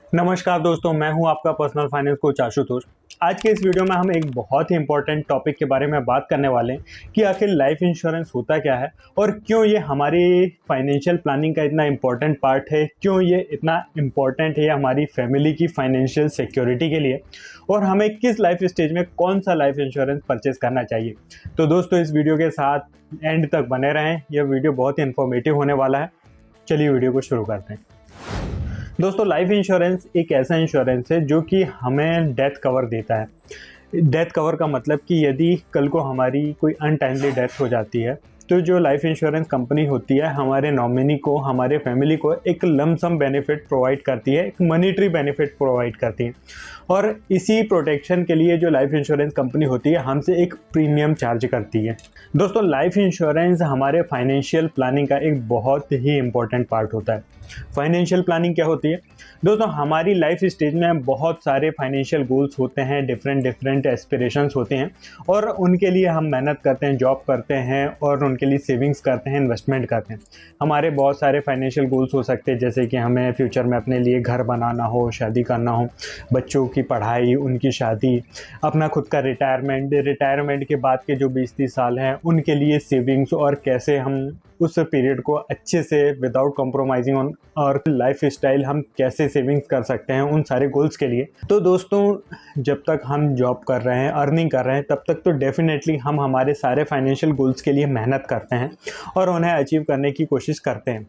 नमस्कार दोस्तों, मैं हूं आपका पर्सनल फाइनेंस कोच आशुतोष। आज के इस वीडियो में हम एक बहुत ही इंपॉर्टेंट टॉपिक के बारे में बात करने वाले हैं कि आखिर लाइफ इंश्योरेंस होता क्या है और क्यों ये हमारी फाइनेंशियल प्लानिंग का इतना इंपॉर्टेंट पार्ट है, क्यों ये इतना इंपॉर्टेंट है हमारी फैमिली की फाइनेंशियल सिक्योरिटी के लिए, और हमें किस लाइफ स्टेज में कौन सा लाइफ इंश्योरेंस परचेज करना चाहिए। तो दोस्तों, इस वीडियो के साथ एंड तक बने रहें, यह वीडियो बहुत ही इन्फॉर्मेटिव होने वाला है। चलिए वीडियो को शुरू करते हैं। दोस्तों, लाइफ इंश्योरेंस एक ऐसा इंश्योरेंस है जो कि हमें डेथ कवर देता है। डेथ कवर का मतलब कि यदि कल को हमारी कोई अनटाइमली डेथ हो जाती है तो जो लाइफ इंश्योरेंस कंपनी होती है हमारे नॉमिनी को, हमारे फैमिली को एक लमसम बेनिफिट प्रोवाइड करती है, एक मनीटरी बेनिफिट प्रोवाइड करती है। और इसी प्रोटेक्शन के लिए जो लाइफ इंश्योरेंस कंपनी होती है हमसे एक प्रीमियम चार्ज करती है। दोस्तों, लाइफ इंश्योरेंस हमारे फाइनेंशियल प्लानिंग का एक बहुत ही इंपॉर्टेंट पार्ट होता है। फाइनेंशियल प्लानिंग क्या होती है दोस्तों? हमारी लाइफ स्टेज में बहुत सारे फाइनेंशियल गोल्स होते हैं, डिफरेंट एस्पिरेशंस होते हैं और उनके लिए हम मेहनत करते हैं, जॉब करते हैं और उनके लिए सेविंग्स करते हैं, इन्वेस्टमेंट करते हैं। हमारे बहुत सारे फाइनेंशियल गोल्स हो सकते हैं, जैसे कि हमें फ्यूचर में अपने लिए घर बनाना हो, शादी करना हो, बच्चों की पढ़ाई, उनकी शादी, अपना खुद का रिटायरमेंट के बाद के जो 20-30 साल हैं उनके लिए सेविंग्स, और कैसे हम उस पीरियड को अच्छे से विदाउट कॉम्प्रोमाइजिंग ऑन और लाइफ स्टाइल हम कैसे सेविंग्स कर सकते हैं उन सारे गोल्स के लिए। तो दोस्तों, जब तक हम जॉब कर रहे हैं, अर्निंग कर रहे हैं, तब तक तो डेफिनेटली हम हमारे सारे फाइनेंशियल गोल्स के लिए मेहनत करते हैं और उन्हें अचीव करने की कोशिश करते हैं।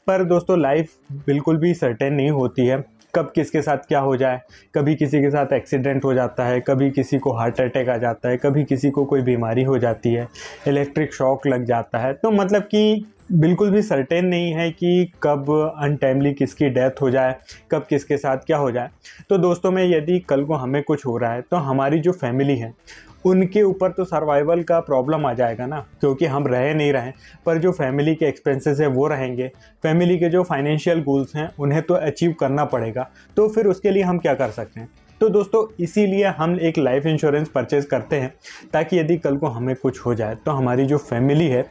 पर दोस्तों, लाइफ बिल्कुल भी सर्टेन नहीं होती है, कब किसके साथ क्या हो जाए। कभी किसी के साथ एक्सीडेंट हो जाता है, कभी किसी को हार्ट अटैक आ जाता है, कभी किसी को कोई बीमारी हो जाती है, इलेक्ट्रिक शॉक लग जाता है। तो मतलब कि बिल्कुल भी सर्टेन नहीं है कि कब अनटाइमली किसकी डेथ हो जाए, कब किसके साथ क्या हो जाए। तो दोस्तों में यदि कल को हमें कुछ हो रहा है तो हमारी जो फैमिली है उनके ऊपर तो सर्वाइवल का प्रॉब्लम आ जाएगा ना, क्योंकि हम रह नहीं रहे, पर जो फैमिली के एक्सपेंसेस है वो रहेंगे। फैमिली के जो फाइनेंशियल गोल्स हैं उन्हें तो अचीव करना पड़ेगा। तो फिर उसके लिए हम क्या कर सकते हैं? तो दोस्तों, इसीलिए हम एक लाइफ इंश्योरेंस परचेज़ करते हैं, ताकि यदि कल को हमें कुछ हो जाए तो हमारी जो फैमिली है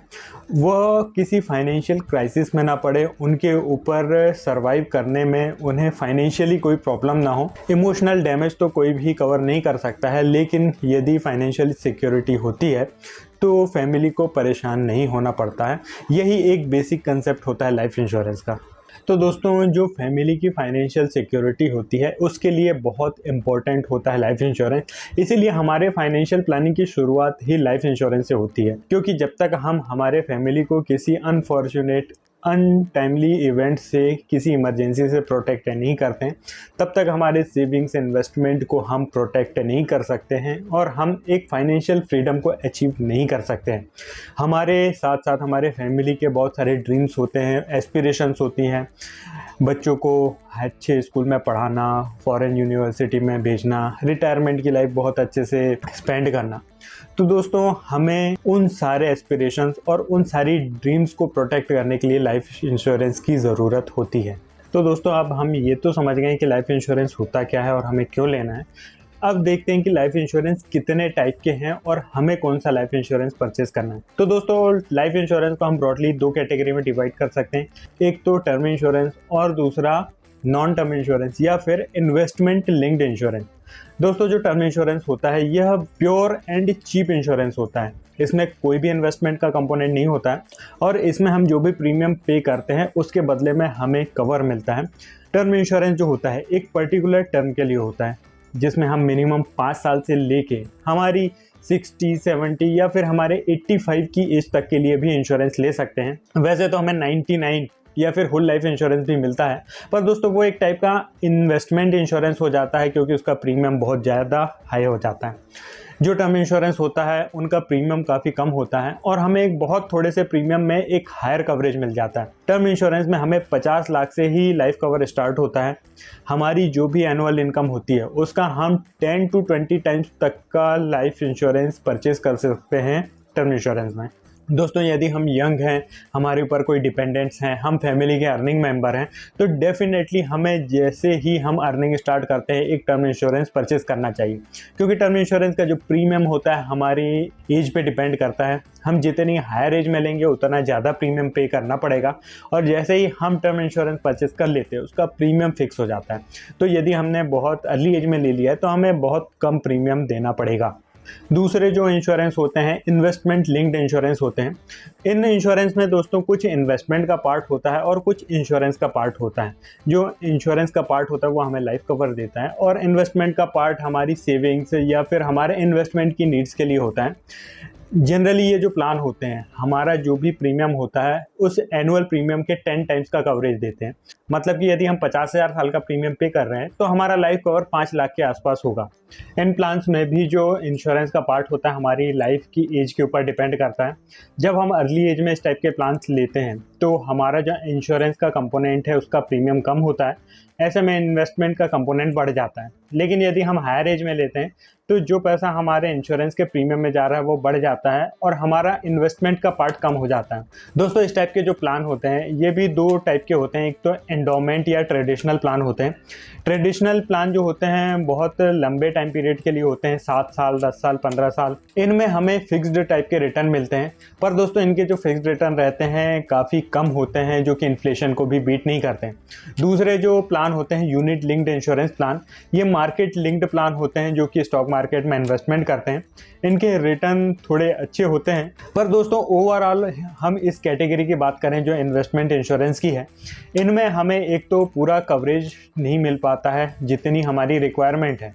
वह किसी फाइनेंशियल क्राइसिस में ना पड़े, उनके ऊपर सरवाइव करने में उन्हें फाइनेंशियली कोई प्रॉब्लम ना हो। इमोशनल डैमेज तो कोई भी कवर नहीं कर सकता है, लेकिन यदि फाइनेंशियल सिक्योरिटी होती है तो फैमिली को परेशान नहीं होना पड़ता है। यही एक बेसिक कंसेप्ट होता है लाइफ इंश्योरेंस का। तो दोस्तों, जो फैमिली की फाइनेंशियल सिक्योरिटी होती है उसके लिए बहुत इंपॉर्टेंट होता है लाइफ इंश्योरेंस। इसीलिए हमारे फाइनेंशियल प्लानिंग की शुरुआत ही लाइफ इंश्योरेंस से होती है, क्योंकि जब तक हम हमारे फैमिली को किसी अनफॉर्चुनेट अनटाइमली इवेंट से, किसी इमरजेंसी से प्रोटेक्ट नहीं करते हैं, तब तक हमारे सेविंग्स इन्वेस्टमेंट को हम प्रोटेक्ट नहीं कर सकते हैं और हम एक फाइनेंशियल फ्रीडम को अचीव नहीं कर सकते हैं। हमारे साथ साथ हमारे फैमिली के बहुत सारे ड्रीम्स होते हैं, एस्पिरेशंस होती हैं। बच्चों को अच्छे स्कूल में पढ़ाना, फॉरेन यूनिवर्सिटी में भेजना, रिटायरमेंट की लाइफ बहुत अच्छे से स्पेंड करना। तो दोस्तों, हमें उन सारे एस्पिरेशंस और उन सारी ड्रीम्स को प्रोटेक्ट करने के लिए लाइफ इंश्योरेंस की ज़रूरत होती है। तो दोस्तों, अब हम ये तो समझ गए कि लाइफ इंश्योरेंस होता क्या है और हमें क्यों लेना है। अब देखते हैं कि लाइफ इंश्योरेंस कितने टाइप के हैं और हमें कौन सा लाइफ इंश्योरेंस परचेज करना है। तो दोस्तों, लाइफ इंश्योरेंस को हम ब्रॉडली 2 कैटेगरी में डिवाइड कर सकते हैं। एक तो टर्म इंश्योरेंस और दूसरा नॉन टर्म इंश्योरेंस या फिर इन्वेस्टमेंट लिंक्ड इंश्योरेंस। दोस्तों, जो टर्म इंश्योरेंस होता है यह प्योर एंड चीप इंश्योरेंस होता है। इसमें कोई भी इन्वेस्टमेंट का कंपोनेंट नहीं होता है और इसमें हम जो भी प्रीमियम पे करते हैं उसके बदले में हमें कवर मिलता है। टर्म इंश्योरेंस जो होता है एक पर्टिकुलर टर्म के लिए होता है, जिसमें हम मिनिमम 5 साल से लेके हमारी 60, 70 या फिर हमारे 85 की एज तक के लिए भी इंश्योरेंस ले सकते हैं। वैसे तो हमें 99 या फिर होल लाइफ इंश्योरेंस भी मिलता है, पर दोस्तों वो एक टाइप का इन्वेस्टमेंट इंश्योरेंस हो जाता है, क्योंकि उसका प्रीमियम बहुत ज़्यादा हाई हो जाता है। जो टर्म इंश्योरेंस होता है उनका प्रीमियम काफ़ी कम होता है और हमें एक बहुत थोड़े से प्रीमियम में एक हायर कवरेज मिल जाता है। टर्म इंश्योरेंस में हमें 50 लाख से ही लाइफ कवर स्टार्ट होता है। हमारी जो भी एनुअल इनकम होती है उसका हम 10 to 20 टाइम्स तक का लाइफ इंश्योरेंस परचेज कर सकते हैं टर्म इंश्योरेंस में। दोस्तों यदि हम यंग हैं, हमारे ऊपर कोई डिपेंडेंट्स हैं, हम फैमिली के अर्निंग मेंबर हैं, तो डेफिनेटली हमें जैसे ही हम अर्निंग स्टार्ट करते हैं एक टर्म इंश्योरेंस परचेज़ करना चाहिए, क्योंकि टर्म इंश्योरेंस का जो प्रीमियम होता है हमारी एज पे डिपेंड करता है। हम जितनी हायर एज में लेंगे उतना ज़्यादा प्रीमियम पे करना पड़ेगा, और जैसे ही हम टर्म इंश्योरेंस परचेज़ कर लेते हैं उसका प्रीमियम फिक्स हो जाता है। तो यदि हमने बहुत अर्ली एज में ले लिया है तो हमें बहुत कम प्रीमियम देना पड़ेगा। दूसरे जो इंश्योरेंस होते हैं इन्वेस्टमेंट लिंक्ड इंश्योरेंस होते हैं। इन इंश्योरेंस में दोस्तों कुछ इन्वेस्टमेंट का पार्ट होता है और कुछ इंश्योरेंस का पार्ट होता है। जो इंश्योरेंस का पार्ट होता है वो हमें लाइफ कवर देता है, और इन्वेस्टमेंट का पार्ट हमारी सेविंग्स या फिर हमारे इन्वेस्टमेंट की नीड्स के लिए होता है। जनरली ये जो प्लान होते हैं हमारा जो भी प्रीमियम होता है उस एनुअल प्रीमियम के 10 टाइम्स का कवरेज देते हैं। मतलब कि यदि हम 50,000 साल का प्रीमियम पे कर रहे हैं तो हमारा लाइफ कवर 5 लाख के आसपास होगा। इन प्लान्स में भी जो इंश्योरेंस का पार्ट होता है हमारी लाइफ की एज के ऊपर डिपेंड करता है। जब हम अर्ली एज में इस टाइप के प्लान्स लेते हैं तो हमारा जो इंश्योरेंस का कंपोनेंट है उसका प्रीमियम कम होता है, ऐसे में इन्वेस्टमेंट का कंपोनेंट बढ़ जाता है। लेकिन यदि हम हायर एज में लेते हैं तो जो पैसा हमारे इंश्योरेंस के प्रीमियम में जा रहा है वो बढ़ जाता है और हमारा इन्वेस्टमेंट का पार्ट कम हो जाता है। दोस्तों इस टाइप के जो प्लान होते हैं ये भी 2 टाइप के होते हैं, एक तो एंडोमेंट या ट्रेडिशनल प्लान होते हैं। ट्रेडिशनल प्लान जो होते हैं बहुत लंबे टाइम पीरियड के लिए होते हैं, 7 साल 10 साल 15 साल। इनमें हमें फिक्स्ड टाइप के रिटर्न मिलते हैं, पर दोस्तों इनके जो फिक्स्ड रिटर्न रहते हैं काफ़ी कम होते हैं, जो कि इन्फ्लेशन को भी बीट नहीं करते हैं। दूसरे जो प्लान होते हैं यूनिट लिंक्ड इंश्योरेंस प्लान, ये मार्केट लिंक्ड प्लान होते हैं जो कि स्टॉक मार्केट में इन्वेस्टमेंट करते हैं। इनके रिटर्न थोड़े अच्छे होते हैं, पर दोस्तों ओवरऑल हम इस कैटेगरी की बात करें जो इन्वेस्टमेंट इंश्योरेंस की है, इनमें हमें एक तो पूरा कवरेज नहीं मिल पाता है जितनी हमारी रिक्वायरमेंट है,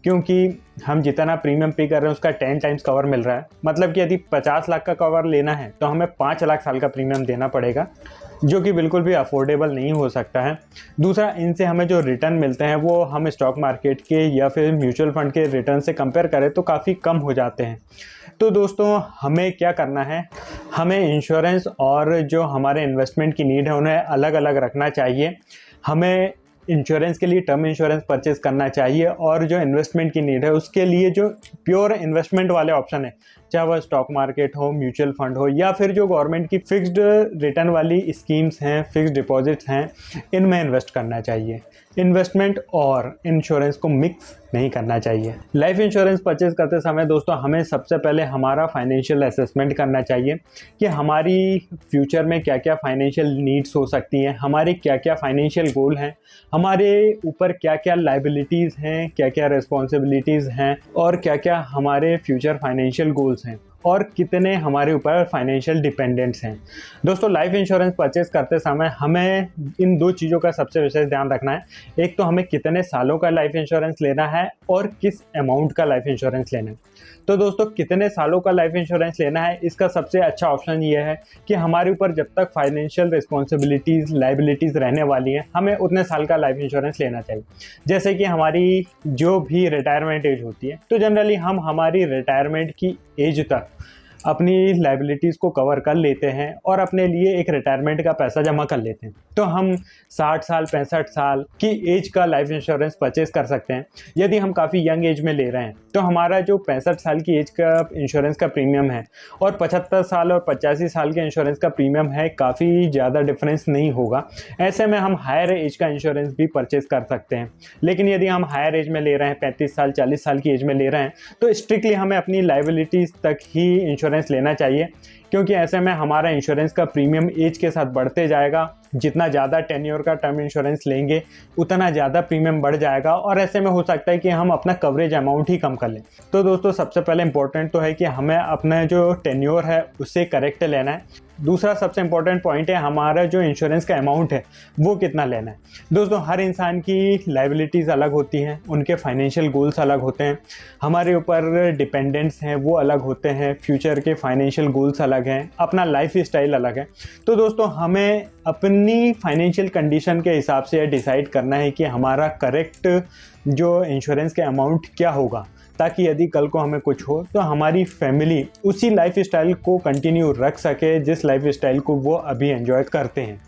क्योंकि हम जितना प्रीमियम पे कर रहे हैं उसका 10 टाइम्स कवर मिल रहा है। मतलब कि यदि 50 लाख का कवर लेना है तो हमें 5 लाख साल का प्रीमियम देना पड़ेगा, जो कि बिल्कुल भी अफोर्डेबल नहीं हो सकता है। दूसरा, इनसे हमें जो रिटर्न मिलते हैं वो हम स्टॉक मार्केट के या फिर म्यूचुअल फंड के रिटर्न से कंपेयर करें तो काफ़ी कम हो जाते हैं। तो दोस्तों हमें क्या करना है, हमें इंश्योरेंस और जो हमारे इन्वेस्टमेंट की नीड है उन्हें अलग अलग रखना चाहिए। हमें इंश्योरेंस के लिए टर्म इंश्योरेंस परचेज करना चाहिए, और जो इन्वेस्टमेंट की नीड है उसके लिए जो प्योर इन्वेस्टमेंट वाले ऑप्शन है, चाहे वह स्टॉक मार्केट हो, म्यूचुअल फंड हो, या फिर जो गवर्नमेंट की फिक्स्ड रिटर्न वाली स्कीम्स हैं, फिक्स्ड डिपॉजिट्स हैं, इनमें इन्वेस्ट करना चाहिए। इन्वेस्टमेंट और इंश्योरेंस को मिक्स नहीं करना चाहिए। लाइफ इंश्योरेंस परचेज करते समय दोस्तों हमें सबसे पहले हमारा फाइनेंशियल असेसमेंट करना चाहिए कि हमारी फ्यूचर में क्या क्या फाइनेंशियल नीड्स हो सकती हैं, हमारे क्या क्या फाइनेंशियल गोल हैं, हमारे ऊपर क्या क्या लाइबिलिटीज़ हैं, क्या क्या रिस्पॉन्सिबिलिटीज़ हैं, और क्या क्या हमारे फ्यूचर फाइनेंशियल गोल्स हैं, और कितने हमारे ऊपर फाइनेंशियल डिपेंडेंट्स हैं। दोस्तों लाइफ इंश्योरेंस परचेज करते समय हमें इन 2 चीज़ों का सबसे विशेष ध्यान रखना है। एक तो हमें कितने सालों का लाइफ इंश्योरेंस लेना है और किस अमाउंट का लाइफ इंश्योरेंस लेना है। तो दोस्तों कितने सालों का लाइफ इंश्योरेंस लेना है, इसका सबसे अच्छा ऑप्शन ये है कि हमारे ऊपर जब तक फाइनेंशियल रिस्पॉन्सिबिलिटीज़ लाइबिलिटीज़ रहने वाली हैं हमें उतने साल का लाइफ इंश्योरेंस लेना चाहिए। जैसे कि हमारी जो भी रिटायरमेंट एज होती है, तो जनरली हम हमारी रिटायरमेंट की एज तक अपनी लाइबिलिटीज़ को कवर कर लेते हैं और अपने लिए एक रिटायरमेंट का पैसा जमा कर लेते हैं। तो हम 60 साल 65 साल की एज का लाइफ इंश्योरेंस परचेज कर सकते हैं। यदि हम काफ़ी यंग एज में ले रहे हैं तो हमारा जो 65 साल की एज का इंश्योरेंस का प्रीमियम है और 75 साल और 85 साल के इंश्योरेंस का प्रीमियम है, काफ़ी ज़्यादा डिफरेंस नहीं होगा। ऐसे में हम हायर एज का इंश्योरेंस भी परचेज कर सकते हैं। लेकिन यदि हम हायर एज में ले रहे हैं, 35 साल 40 साल की एज में ले रहे हैं, तो स्ट्रिक्टली हमें अपनी लाइबिलिटीज़ तक ही इंश्योरेंस लेना चाहिए, क्योंकि ऐसे में हमारा इंश्योरेंस का प्रीमियम एज के साथ बढ़ते जाएगा। जितना ज़्यादा टेन्योर का टर्म इंश्योरेंस लेंगे उतना ज़्यादा प्रीमियम बढ़ जाएगा, और ऐसे में हो सकता है कि हम अपना कवरेज अमाउंट ही कम कर लें। तो दोस्तों सबसे पहले इंपॉर्टेंट तो है कि हमें अपना जो टेन्योर है उससे करेक्ट लेना है। दूसरा सबसे इंपॉर्टेंट पॉइंट है हमारा जो इंश्योरेंस का अमाउंट है वो कितना लेना है। दोस्तों हर इंसान की लाइबिलिटीज़ अलग होती हैं, उनके फाइनेंशियल गोल्स अलग होते हैं, हमारे ऊपर डिपेंडेंट्स हैं वो अलग होते हैं, फ्यूचर के फाइनेंशियल गोल्स अलग हैं, अपना लाइफ स्टाइल अलग है। तो दोस्तों हमें अपनी फाइनेंशियल कंडीशन के हिसाब से डिसाइड करना है कि हमारा करेक्ट जो इंश्योरेंस के अमाउंट क्या होगा, ताकि यदि कल को हमें कुछ हो तो हमारी फैमिली उसी लाइफ स्टाइल को कंटिन्यू रख सके जिस लाइफ स्टाइल को वो अभी एंजॉय करते हैं।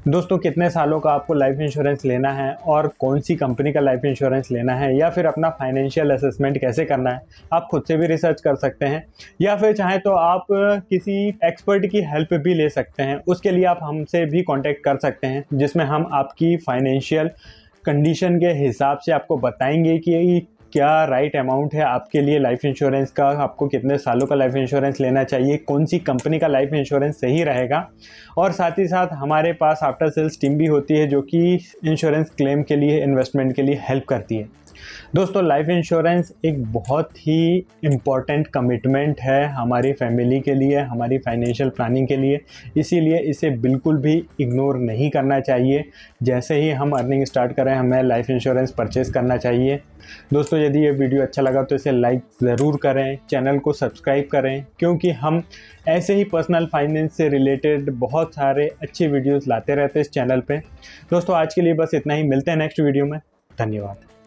दोस्तों कितने सालों का आपको लाइफ इंश्योरेंस लेना है और कौन सी कंपनी का लाइफ इंश्योरेंस लेना है, या फिर अपना फाइनेंशियल असेसमेंट कैसे करना है, आप खुद से भी रिसर्च कर सकते हैं, या फिर चाहें तो आप किसी एक्सपर्ट की हेल्प भी ले सकते हैं। उसके लिए आप हमसे भी कांटेक्ट कर सकते हैं, जिसमें हम आपकी फाइनेंशियल कंडीशन के हिसाब से आपको बताएंगे कि क्या राइट अमाउंट है आपके लिए लाइफ इंश्योरेंस का, आपको कितने सालों का लाइफ इंश्योरेंस लेना चाहिए, कौन सी कंपनी का लाइफ इंश्योरेंस सही रहेगा। और साथ ही साथ हमारे पास आफ्टर सेल्स टीम भी होती है जो कि इंश्योरेंस क्लेम के लिए, इन्वेस्टमेंट के लिए हेल्प करती है। दोस्तों लाइफ इंश्योरेंस एक बहुत ही इम्पॉर्टेंट कमिटमेंट है हमारी फैमिली के लिए, हमारी फाइनेंशियल प्लानिंग के लिए, इसीलिए इसे बिल्कुल भी इग्नोर नहीं करना चाहिए। जैसे ही हम अर्निंग स्टार्ट करें हमें लाइफ इंश्योरेंस परचेज़ करना चाहिए। दोस्तों यदि ये वीडियो अच्छा लगा तो इसे लाइक ज़रूर करें, चैनल को सब्सक्राइब करें, क्योंकि हम ऐसे ही पर्सनल फाइनेंस से रिलेटेड बहुत सारे अच्छे वीडियोस लाते रहते हैं इस चैनल पे। दोस्तों आज के लिए बस इतना ही, मिलते हैं नेक्स्ट वीडियो में। धन्यवाद।